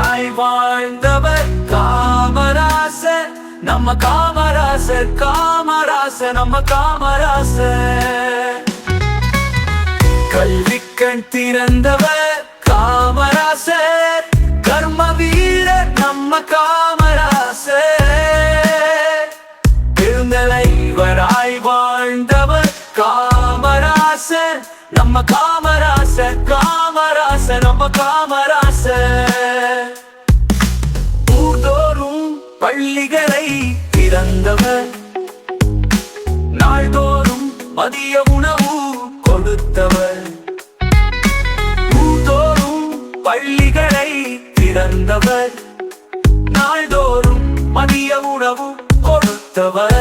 தலைவராய் வாழ்ந்தவர் காமராசர், நம்ம காமராசர். காமராசர் நம்ம காமராசர். கல்விக்கண் திறந்தவர் காமராசர், கர்ம வீரர் நம்ம காமராசர். பெருந்தலைவராய் வாழ்ந்தவர் காமராசர், நம்ம காமராசர். காமராசர் நம்ம காமராசர். ஊர்தோறும் பள்ளிகளை திறந்தவர், நாள்தோறும் மதிய உணவு கொடுத்தவர். ஊர்தோறும் பள்ளிகளை திறந்தவர், நாள்தோறும் மதிய உணவு கொடுத்தவர்.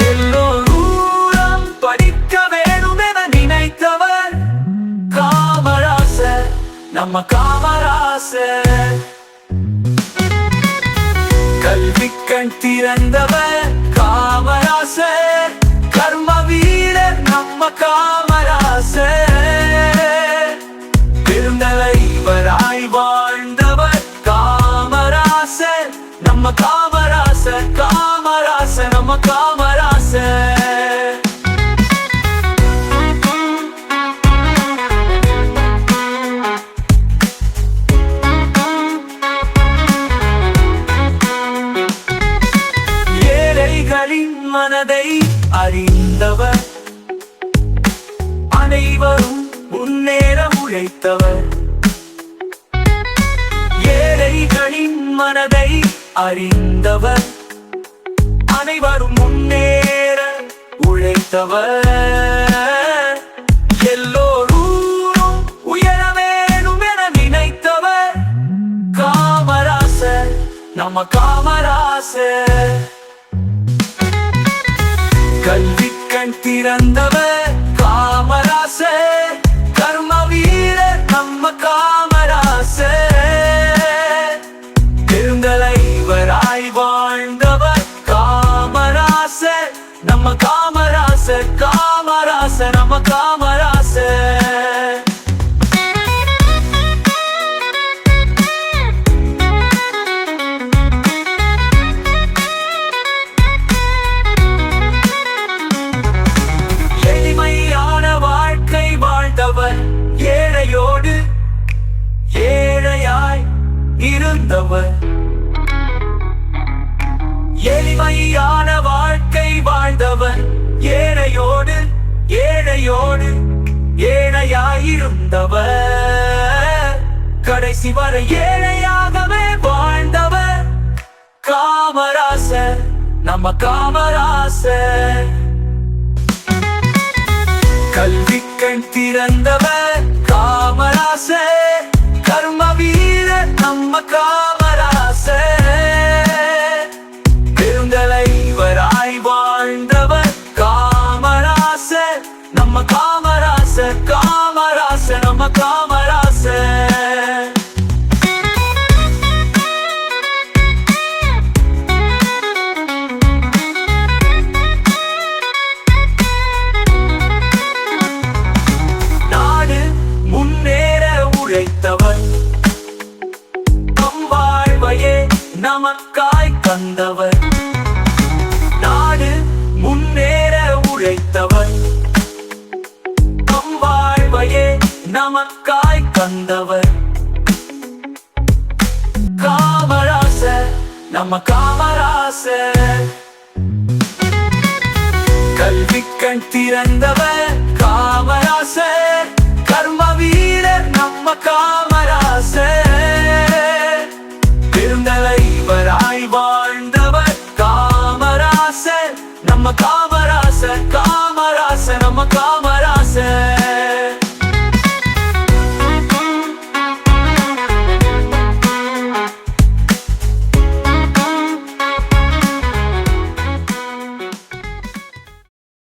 எல்லோரும் படிக்க வேணும் என நினைத்தவர் காமராசர், நம்ம காமராசர். கல்விக்கண் திறந்தவர் காமராசர், கர்ம வீரர் நம்ம காமராசர். பெருந்தலைவராய் வாழ்ந்தவர் காமராசர், நம்ம காமராசர். காமராசர் நம்ம காமராசர். ஏழைகளின் மனதை அறிந்தவர், அனைவரும் முன்னேற உழைத்தவர். ஏழைகளின் மனதை அறிந்தவர், அனைவரும் முன்னேற உழைத்தவர். எல்லோரும் உயர வேணும் என நினைத்தவர் காமராசர், நம்ம காமராசர். கல்விக்கண் திறந்தவர் காமராசர், கர்ம வீரர் நம்ம காமராசர். பெருந்தலைவராய் வாழ்ந்தவர் காமராசர், நம்ம காமராசர். காமராசர் நம்ம காமராசர். எளிமையான வாழ்க்கை வாழ்ந்தவர், ஏழையோடு ஏழையாய் இருந்தவர். எளிமையான வாழ்க்கை வாழ்ந்தவர், ஏழையோடு ஏழையாய் இருந்தவர். கடைசி வரை ஏழையாகவே வாழ்ந்தவர் காமராசர், நம்ம காமராசர். கல்விக்கண் திறந்தவர் காமராசர், கர்ம வீரர் நம்ம காமராசர். பெருந்தலைவராய் வாழ்ந்தவர் காமராசர், நம்ம காமராசர். காமராசர் நம்ம காமராசர். நாடு முன்னேற உழைத்தவர், நம் வாழ்வையே நமக்காய் தந்தவர். நாடு முன்னேற உழைத்தவர், நம் வாழ்வையே நமக்காய் தந்தவர் காமராசர், நம்ம காமராசர். கல்விக்கண் திறந்தவர் காமராசர், கர்ம வீரர் நம்ம காமராசர்.